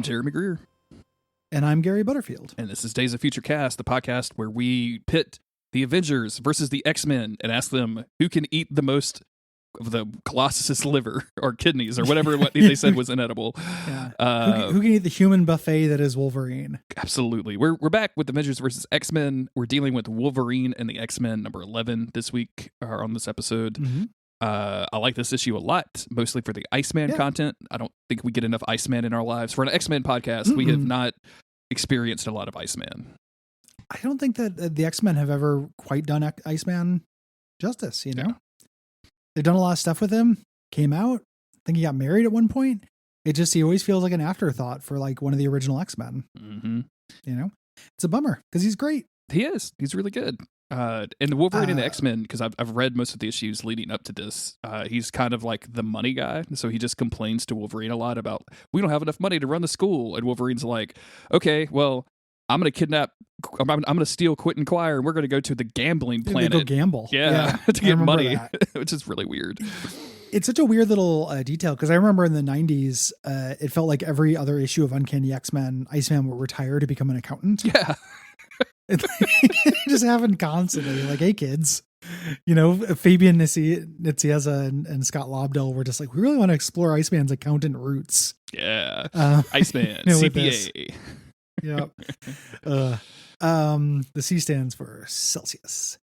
Jeremy Greer. And I'm Gary Butterfield. And this is Days of Future Cast, the podcast where we pit the Avengers versus the X-Men and ask them who can eat the most of the Colossus's liver or kidneys or whatever what they said was inedible. Yeah. Who can eat the human buffet that is Wolverine? Absolutely. We're back with Avengers versus X-Men. We're dealing with Wolverine and the X-Men number 11 this week or on this episode. Mm-hmm. I like this issue a lot, mostly for the Iceman content. I don't think we get enough Iceman in our lives. For an X-Men podcast, we have not experienced a lot of Iceman. I don't think that the X-Men have ever quite done Iceman justice, you know? Yeah. They've done a lot of stuff with him, came out, I think he got married at one point. He always feels like an afterthought for like one of the original X-Men. Mm-hmm. You know? It's a bummer because he's great. He is. He's really good. And the Wolverine and the X-Men, because I've read most of the issues leading up to this, he's kind of like the money guy. So he just complains to Wolverine a lot about, we don't have enough money to run the school. And Wolverine's like, okay, well, I'm going to steal Quentin Quire and we're going to go to the gambling planet. They go gamble. Yeah. To get money, which is really weird. It's such a weird little detail because I remember in the 90s, it felt like every other issue of Uncanny X-Men, Iceman would retire to become an accountant. Yeah. It just happened constantly. Like, hey, kids, you know, Fabian Nicieza and Scott Lobdell were just like, we really want to explore Iceman's accountant roots. Yeah. Iceman, CPA. Yep. The C stands for Celsius.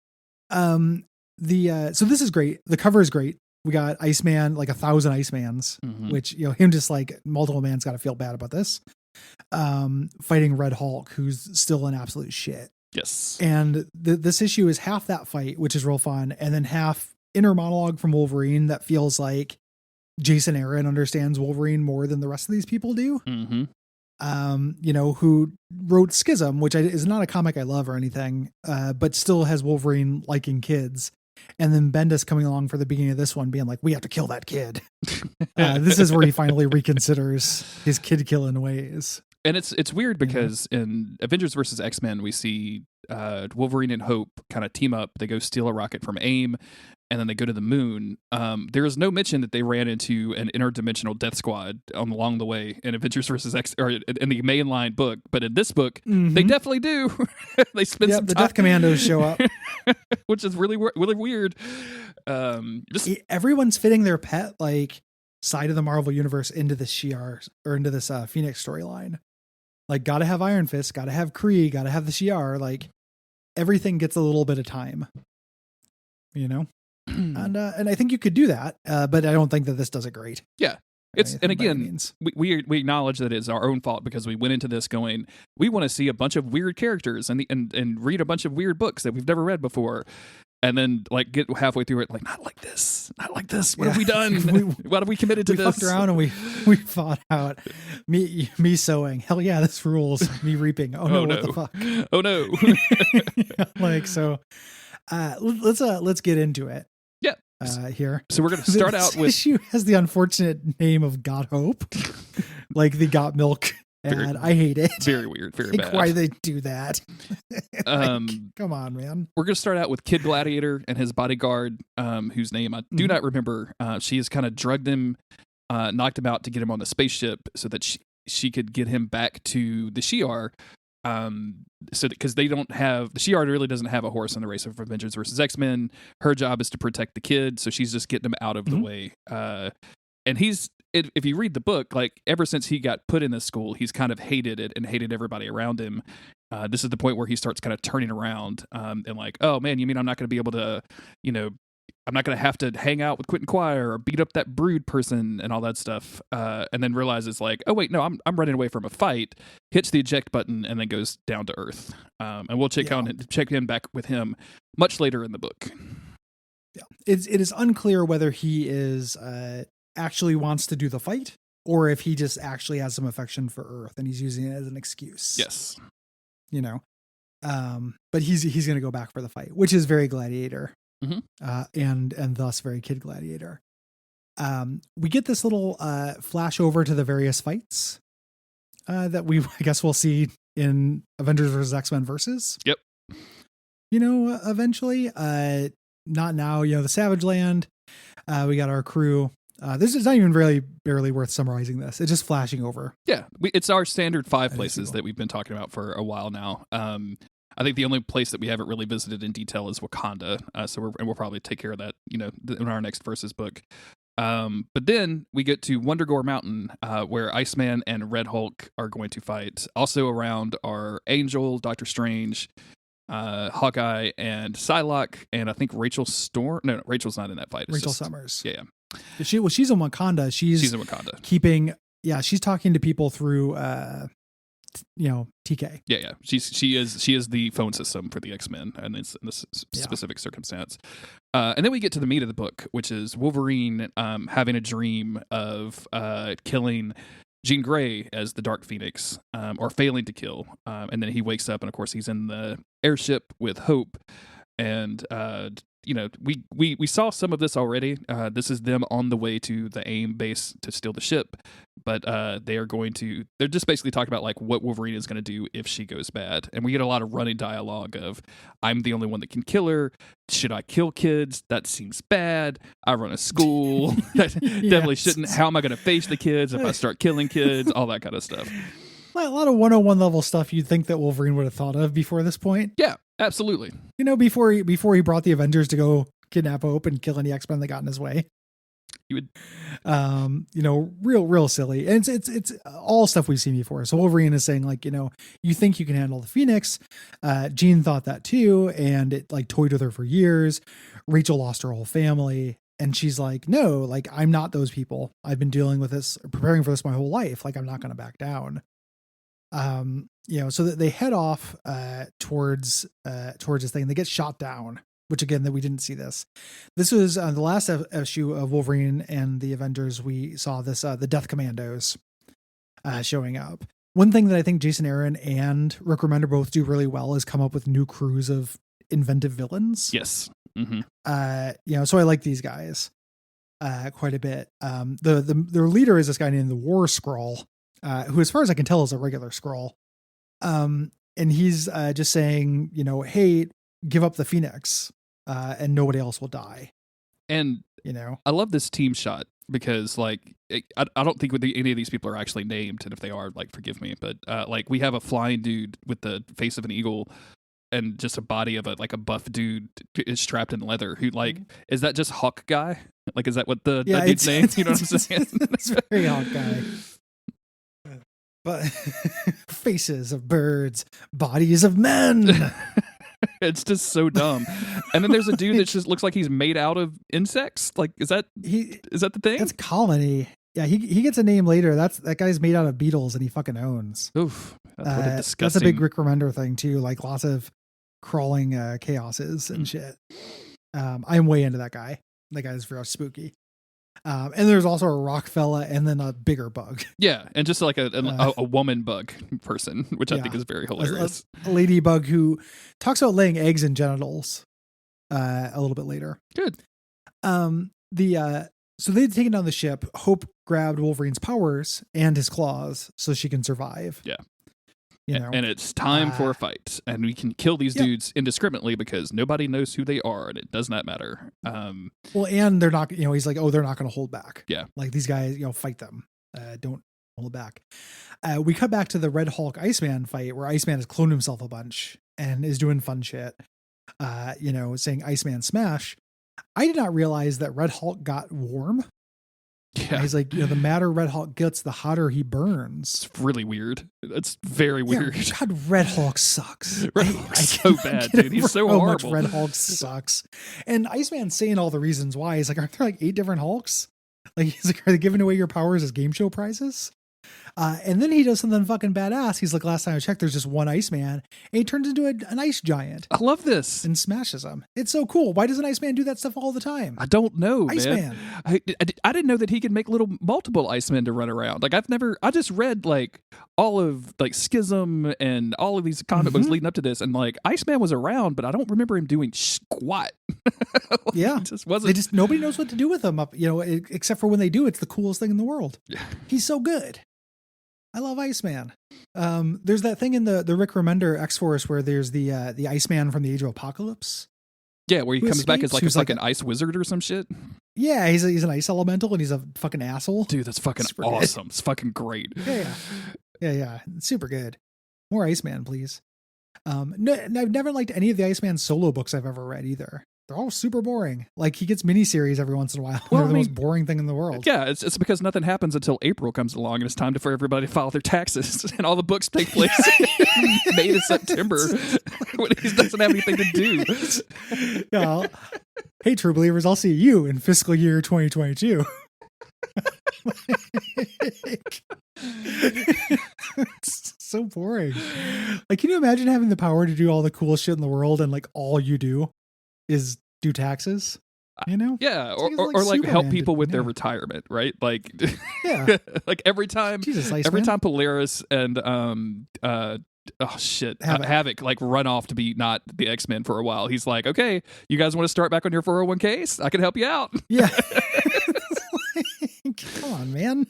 So this is great. The cover is great. We got Iceman, like 1,000 Icemans, which, you know, him just like multiple man's got to feel bad about this. Fighting Red Hulk, who's still an absolute shit. Yes. And this issue is half that fight, which is real fun, and then half inner monologue from Wolverine that feels like Jason Aaron understands Wolverine more than the rest of these people do. Mm-hmm. You know, who wrote Schism, which is not a comic I love or anything, but still has Wolverine liking kids. And then Bendis coming along for the beginning of this one being like, we have to kill that kid. This is where he finally reconsiders his kid killing ways. And it's weird because in Avengers versus X-Men, we see Wolverine and Hope kind of team up. They go steal a rocket from AIM, and then they go to the moon. There is no mention that they ran into an interdimensional death squad along the way in Avengers versus X, or in the mainline book. But in this book, they definitely do. They spend some the time. Death Commandos show up, which is really weird. Everyone's fitting their pet like side of the Marvel universe into this Shi'ar or into this Phoenix storyline. Like, gotta have Iron Fist, gotta have Kree, gotta have the Shi'ar. Like, everything gets a little bit of time, you know. And I think you could do that, but I don't think that this does it great. Yeah, and again, we acknowledge that it's our own fault because we went into this going, we want to see a bunch of weird characters and read a bunch of weird books that we've never read before, and then like get halfway through it like, not like this. What have we done? What have we committed to this? We fucked around and we fought out. Me sowing. Hell yeah, this rules. Me reaping. Oh no, what the fuck? Oh no. Like, so let's get into it. Here. So we're going to start out with... issue has the unfortunate name of Got Hope. Like the Got Milk ad. I hate it. Very weird. Very bad. Why they do that. Like, come on, man. We're going to start out with Kid Gladiator and his bodyguard, whose name I do not remember. She has kind of drugged him, knocked him out to get him on the spaceship so that she could get him back to the Shi'ar. So because they don't have, the Shi'ar really doesn't have a horse in the race of Avengers versus X-Men. Her job is to protect the kid, so she's just getting him out of the way. And if you read the book, like ever since he got put in this school, he's kind of hated it and hated everybody around him. This is the point where he starts kind of turning around and like, oh man, you mean I'm not going to be able to, you know, I'm not going to have to hang out with Quentin Quire or beat up that Brood person and all that stuff. And then realizes like, oh wait, no, I'm running away from a fight, hits the eject button and then goes down to earth. And we'll check in back with him much later in the book. Yeah. It is unclear whether he is actually wants to do the fight or if he just actually has some affection for Earth and he's using it as an excuse. Yes. You know, but he's going to go back for the fight, which is very Gladiator. And thus very Kid Gladiator. We get this little flash over to the various fights that I guess we'll see in Avengers vs. X-Men versus. Yep. You know, eventually, not now, you know, the Savage Land, we got our crew This is not even really barely worth summarizing this. It's just flashing over. Yeah, it's our standard 5 places cool. that we've been talking about for a while now. I think the only place that we haven't really visited in detail is Wakanda. So we'll probably take care of that, in our next Versus book. But then we get to Wundagore Mountain, where Iceman and Red Hulk are going to fight. Also around are Angel, Doctor Strange, Hawkeye, and Psylocke, and I think Rachel Storm. No, Rachel's not in that fight. It's Rachel just, Summers. Yeah. She's in Wakanda. She's in Wakanda. She's talking to people through TK. Yeah. She is the phone system for the X-Men, and it's in this specific circumstance. And then we get to the meat of the book, which is Wolverine having a dream of killing Jean Grey as the Dark Phoenix, or failing to kill. And then he wakes up, and of course he's in the airship with Hope. And we saw some of this already. This is them on the way to the AIM base to steal the ship, but they're just basically talking about like what Wolverine is going to do if she goes bad. And we get a lot of running dialogue of, I'm the only one that can kill her. Should I kill kids? That seems bad. I run a school. Definitely shouldn't. How am I going to face the kids if I start killing kids? All that kind of stuff. A lot of 101 level stuff you'd think that Wolverine would have thought of before this point. Yeah, absolutely. Before he brought the Avengers to go kidnap Hope and kill any X-Men that got in his way. You would, real silly. And it's all stuff we've seen before. So Wolverine is saying like, you think you can handle the Phoenix. Jean thought that too. And it like toyed with her for years. Rachel lost her whole family. And she's like, no, like I'm not those people. I've been dealing with this, preparing for this my whole life. Like I'm not going to back down. So that they head off towards this thing. They get shot down, which again, that we didn't see this. This was the last issue of Wolverine and the Avengers. We saw this, the Death Commandos showing up. One thing that I think Jason Aaron and Rick Remender both do really well is come up with new crews of inventive villains. Yes. Mm-hmm. So I like these guys quite a bit. Their leader is this guy named the War Skrull. Who, as far as I can tell, is a regular Skrull. And he's just saying, hey, give up the Phoenix, and nobody else will die. And, I love this team shot because, like, I don't think any of these people are actually named. And if they are, like, forgive me. But, we have a flying dude with the face of an eagle and just a body of a buff dude is strapped in leather who, like, is that just Hawk Guy? Like, is that what that dude's name? You know what I'm saying? It's very Hawk Guy. But faces of birds, bodies of men. It's just so dumb. And then there's a dude that just looks like he's made out of insects. Like, is that the thing? That's Colony. Yeah, he gets a name later. That guy's made out of beetles and he fucking owns. Oof. That's disgusting. That's a big Rick Remender thing too. Like lots of crawling chaoses and shit. I'm way into that guy. That guy's very spooky. And there's also a rock fella and then a bigger bug. Yeah, and just like a woman bug person, which I think is very hilarious. A ladybug who talks about laying eggs and genitals a little bit later. Good. So they'd taken down the ship. Hope grabbed Wolverine's powers and his claws so she can survive. Yeah. And it's time for a fight. And we can kill these dudes indiscriminately because nobody knows who they are and it does not matter. And they're not, he's like, they're not going to hold back. Yeah. Like these guys, fight them. Don't hold back. We cut back to the Red Hulk Iceman fight where Iceman has cloned himself a bunch and is doing fun shit. Saying Iceman smash. I did not realize that Red Hulk got warm. Yeah. He's like, the madder Red Hulk gets, the hotter he burns. It's really weird. It's very weird. Yeah, God, Red Hulk sucks. Red Hulk's so bad, dude. He's so horrible. Much Red Hulk sucks. And Iceman's saying all the reasons why. He's like, aren't there like 8 different Hulks? Like, he's like, are they giving away your powers as game show prizes? And then he does something fucking badass. He's like, last time I checked, there's just one Iceman. And he turns into an ice giant. I love this. And smashes him. It's so cool. Why doesn't Iceman do that stuff all the time? I don't know, Iceman. Man. I didn't know that he could make multiple Icemen to run around. Like, I just read, like, all of, like, Schism and all of these comic books leading up to this. And, like, Iceman was around, but I don't remember him doing squat. Yeah. It just wasn't. Nobody knows what to do with him, except for when they do, it's the coolest thing in the world. Yeah. He's so good. I love Iceman. There's that thing in the Rick Remender X-Force where there's the Iceman from the Age of Apocalypse. Yeah, where he comes back as like an ice wizard or some shit. Yeah, he's an ice elemental and he's a fucking asshole. Dude, that's fucking Super awesome. It's fucking great. Yeah. Super good. More Iceman, please. No, I've never liked any of the Iceman solo books I've ever read either. They're all super boring. Like he gets miniseries every once in a while. Well, they're the most boring thing in the world. Yeah, it's because nothing happens until April comes along and it's time for everybody to file their taxes and all the books take place May to September when he doesn't have anything to do. Yeah. Hey, true believers, I'll see you in fiscal year 2022. It's so boring. Like, can you imagine having the power to do all the cool shit in the world and like all you do is do taxes? You know? Yeah, or like help people with their retirement, right? Like, yeah, like every time Polaris and Havoc like run off to be not the X-Men for a while. He's like, okay, you guys want to start back on your 401ks? I can help you out. Yeah. Come on, man.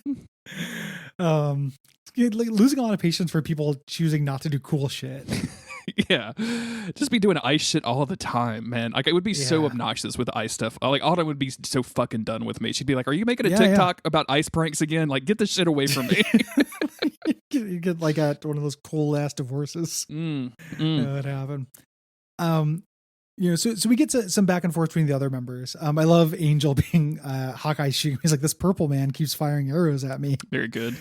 Losing a lot of patience for people choosing not to do cool shit. Yeah, just be doing ice shit all the time, man. Like it would be so obnoxious with ice stuff. Like Autumn would be so fucking done with me. She'd be like, "Are you making a TikTok about ice pranks again? Like, get this shit away from me." You get like at one of those cool ass divorces. That happened. So we get some back and forth between the other members. I love Angel being Hawkeye shooting. He's like, this purple man keeps firing arrows at me. Very good.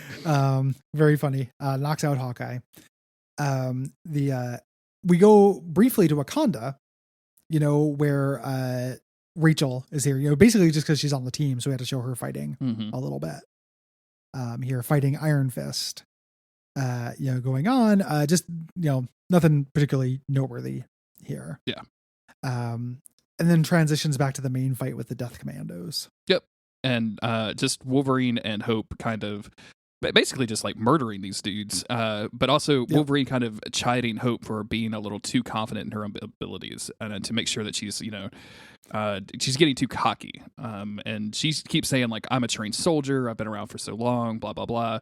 Very funny. Knocks out Hawkeye. We go briefly to Wakanda, where Rachel is here, basically just because she's on the team. So we had to show her fighting a little bit. Here fighting Iron Fist, going on, just, nothing particularly noteworthy here. Yeah. And then transitions back to the main fight with the Death Commandos. Yep. And just Wolverine and Hope kind of basically just like murdering these dudes, but also Wolverine kind of chiding Hope for being a little too confident in her own abilities and to make sure that she's, she's getting too cocky. And she keeps saying like, I'm a trained soldier. I've been around for so long, blah, blah, blah.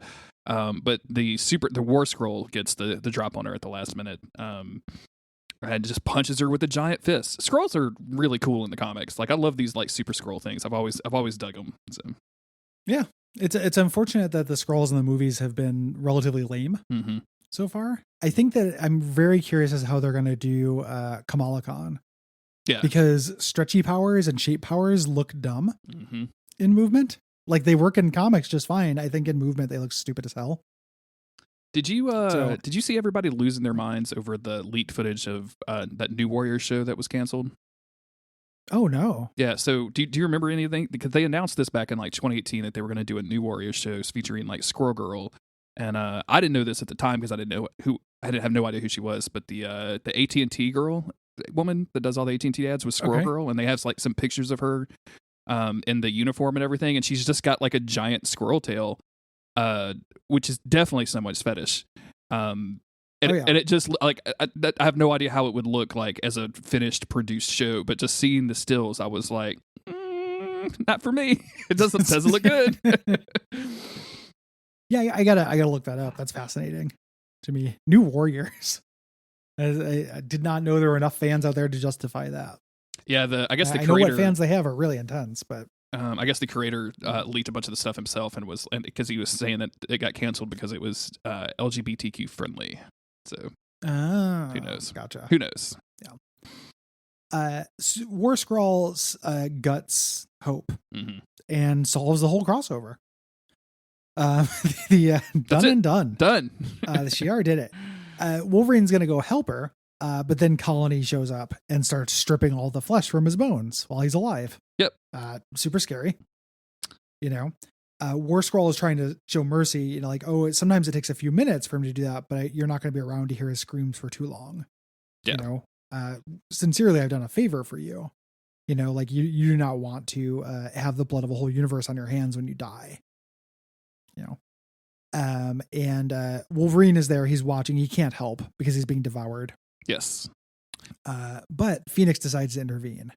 But the War Scroll gets the drop on her at the last minute. And just punches her with a giant fist. Scrolls are really cool in the comics. Like I love these like super scroll things. I've always dug them. So. Yeah, it's unfortunate that the scrolls in the movies have been relatively lame so far. I think that I'm very curious as to how they're going to do Kamala Khan. Yeah, because stretchy powers and shape powers look dumb in movement. Like they work in comics just fine. I think in movement they look stupid as hell. Did you see everybody losing their minds over the leaked footage of that New Warrior show that was canceled? Oh no. Yeah. So do you remember anything? Because they announced this back in like 2018 that they were going to do a New Warrior show featuring like Squirrel Girl, and I didn't know this at the time because I didn't have no idea who she was. But the AT&T woman that does all the AT&T ads was Squirrel Girl, and they have like some pictures of her in the uniform and everything, and she's just got like a giant squirrel tail. Which is definitely someone's fetish. And it just like I have no idea how it would look like as a finished produced show, but just seeing the stills, I was like, not for me. It doesn't look good. Yeah, I gotta look that up. That's fascinating to me. New Warriors. I did not know there were enough fans out there to justify that. Yeah, I guess the I creator, know what fans they have are really intense, but. I guess the creator leaked a bunch of the stuff himself and because he was saying that it got canceled because it was LGBTQ friendly. So who knows? Gotcha. Who knows? Yeah. War Scrolls guts Hope and solves the whole crossover. Done. The Shi'ar did it. Wolverine's gonna go help her, but then Colony shows up and starts stripping all the flesh from his bones while he's alive. Yep. Super scary. War Scroll is trying to show mercy, sometimes it takes a few minutes for him to do that, but you're not going to be around to hear his screams for too long. Yeah. Sincerely, I've done a favor for you. You do not want to have the blood of a whole universe on your hands when you die. And Wolverine is there. He's watching. He can't help because he's being devoured. Yes. But Phoenix decides to intervene.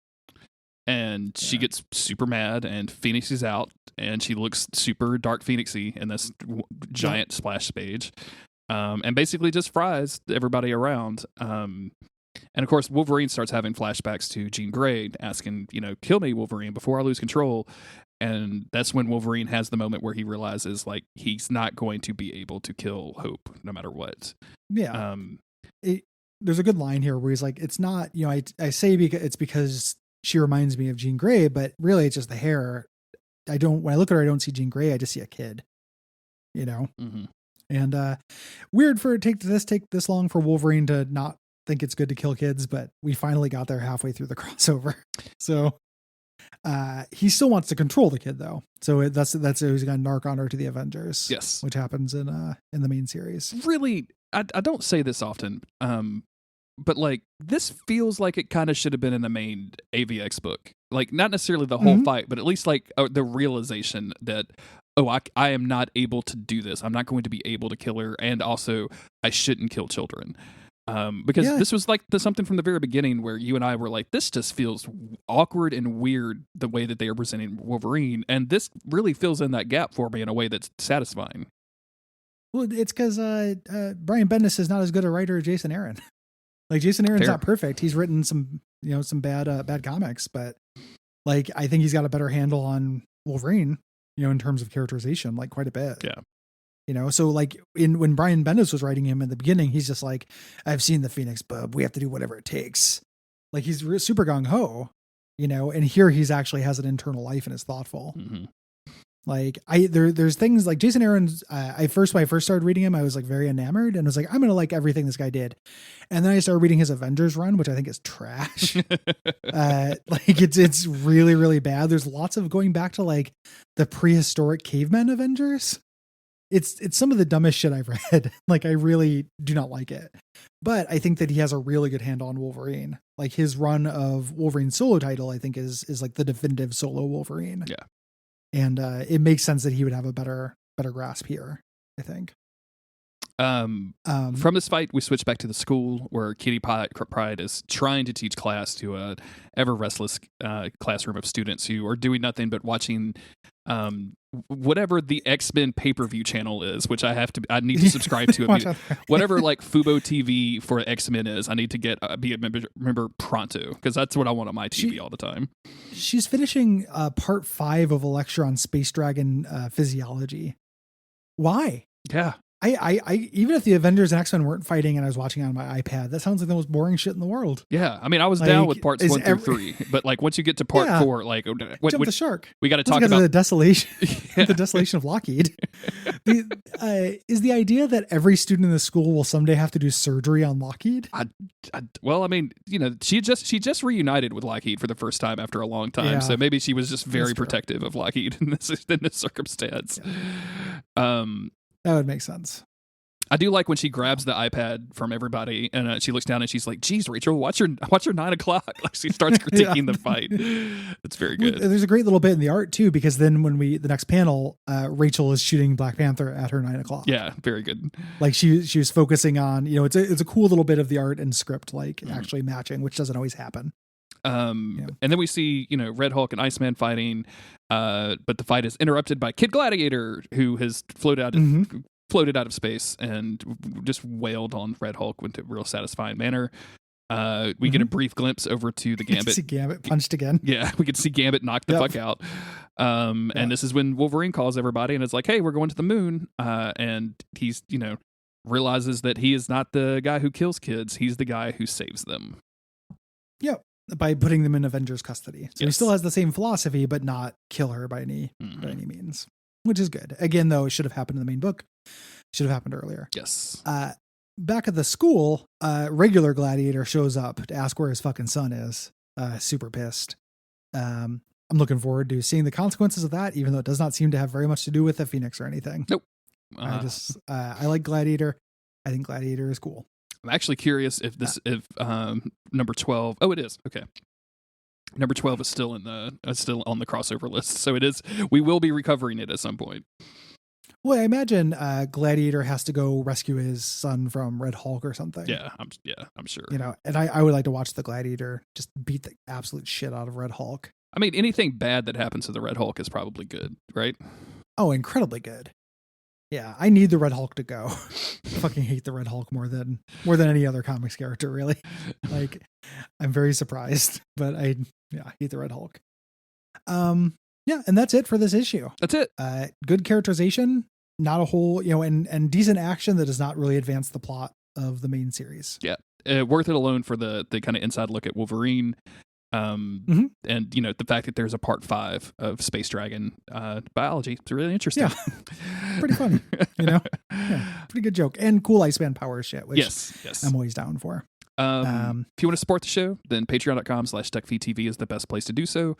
And she gets super mad, and Phoenix is out, and she looks super Dark Phoenixy in this giant splash page, and basically just fries everybody around. And of course, Wolverine starts having flashbacks to Jean Grey, asking, kill me, Wolverine, before I lose control. And that's when Wolverine has the moment where he realizes, like, he's not going to be able to kill Hope no matter what. Yeah. There's a good line here where he's like, it's not, I say it's because she reminds me of Jean Grey, but really it's just the hair. When I look at her, I don't see Jean Grey. I just see a kid, Mm-hmm. And weird for it take this long for Wolverine to not think it's good to kill kids, but we finally got there halfway through the crossover. So he still wants to control the kid though. So that's he's going to narc on her to the Avengers. Yes. Which happens in the main series. Really, I don't say this often, but like this feels like it kind of should have been in the main AVX book. Like not necessarily the whole fight, but at least like the realization that, I am not able to do this. I'm not going to be able to kill her. And also I shouldn't kill children. Because this was like something from the very beginning where you and I were like, this just feels awkward and weird the way that they are presenting Wolverine. And this really fills in that gap for me in a way that's satisfying. Well, it's because Brian Bendis is not as good a writer as Jason Aaron. Like Jason Aaron's not perfect. He's written some bad comics, but like I think he's got a better handle on Wolverine, in terms of characterization, like quite a bit. Yeah. So like when Brian Bendis was writing him in the beginning, he's just like, I've seen the Phoenix bub. We have to do whatever it takes. Like he's super gung ho, and here he's actually has an internal life and is thoughtful. Mm-hmm. Like there's things like Jason Aaron's, when I first started reading him, I was like very enamored and was like, I'm going to like everything this guy did. And then I started reading his Avengers run, which I think is trash. Like it's really, really bad. There's lots of going back to like the prehistoric cavemen Avengers. It's some of the dumbest shit I've read. Like I really do not like it, but I think that he has a really good handle on Wolverine. Like his run of Wolverine solo title, I think is like the definitive solo Wolverine. Yeah. And it makes sense that he would have a better grasp here, I think. From this fight, we switch back to the school where Kitty Pryde is trying to teach class to a ever restless classroom of students who are doing nothing but watching whatever the X-Men pay-per-view channel is, which I need to subscribe to it. Whatever like Fubo.tv for X-Men is, I need to be a member pronto, because that's what I want on my TV all the time. She's finishing part 5 of a lecture on space dragon physiology. Why? Yeah. I even if the Avengers and X-Men weren't fighting and I was watching on my iPad, that sounds like the most boring shit in the world. Yeah. I mean, I was down with parts 1 through 3, but like once you get to part 4, like jump the shark. We got to talk about the desolation, the desolation of Lockheed. Is the idea that every student in the school will someday have to do surgery on Lockheed? Well, I mean, she just reunited with Lockheed for the first time after a long time, so maybe she was just very protective of Lockheed in this circumstance. Yeah. That would make sense. I do like when she grabs the iPad from everybody and she looks down and she's like, "Geez, Rachel, watch your 9 o'clock." Like she starts critiquing the fight. It's very good. There's a great little bit in the art too, because then when the next panel, Rachel is shooting Black Panther at her 9 o'clock. Yeah, very good. Like she was focusing on, it's a cool little bit of the art and script, like actually matching, which doesn't always happen. And then we see, Red Hulk and Iceman fighting, but the fight is interrupted by Kid Gladiator, who has floated out of space and just wailed on Red Hulk with a real satisfying manner. We get a brief glimpse over to the Gambit. See Gambit punched again. Yeah, we could see Gambit knock the fuck out. And this is when Wolverine calls everybody and it's like, "Hey, we're going to the moon." And he's, realizes that he is not the guy who kills kids. He's the guy who saves them. Yep. By putting them in Avengers custody. So he still has the same philosophy, but not kill her by any means, which is good. Again, though, it should have happened in the main book. Should have happened earlier. Yes. Back at the school, regular Gladiator shows up to ask where his fucking son is. Super pissed. I'm looking forward to seeing the consequences of that, even though it does not seem to have very much to do with the Phoenix or anything. Nope. I like Gladiator. I think Gladiator is cool. I'm actually curious if number 12. Oh, it is. Okay. Number 12 is still still on the crossover list. So it is. We will be recovering it at some point. Well, I imagine Gladiator has to go rescue his son from Red Hulk or something. Yeah, I'm sure. And I would like to watch the Gladiator just beat the absolute shit out of Red Hulk. I mean, anything bad that happens to the Red Hulk is probably good, right? Oh, incredibly good. Yeah, I need the Red Hulk to go. I fucking hate the Red Hulk more than any other comics character, really. Like, I'm very surprised, but I hate the Red Hulk. Yeah, and that's it for this issue. That's it. Good characterization, not a whole, and decent action that does not really advance the plot of the main series. Yeah, worth it alone for the kind of inside look at Wolverine. And the fact that there's a part 5 of Space Dragon biology, it's really interesting. Yeah, pretty funny. Pretty good joke and cool Iceman power shit, which yes I'm always down for. If you want to support the show, then patreon.com/Duckfeed.tv is the best place to do so.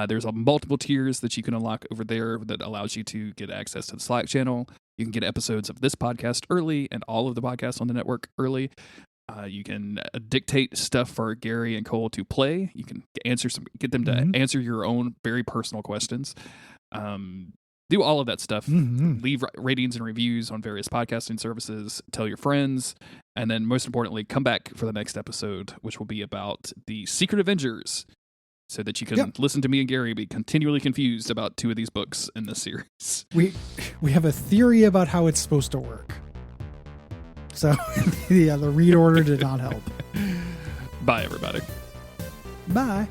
There's multiple tiers that you can unlock over there that allows you to get access to the Slack channel. You can get episodes of this podcast early and all of the podcasts on the network early. You can dictate stuff for Gary and Cole to play. You can get them to answer your own very personal questions. Do all of that stuff. Leave ratings and reviews on various podcasting services. Tell your friends. And then most importantly, come back for the next episode, which will be about the Secret Avengers, so that you can listen to me and Gary be continually confused about 2 of these books in this series. We have a theory about how it's supposed to work. So, the read order did not help. Bye, everybody. Bye.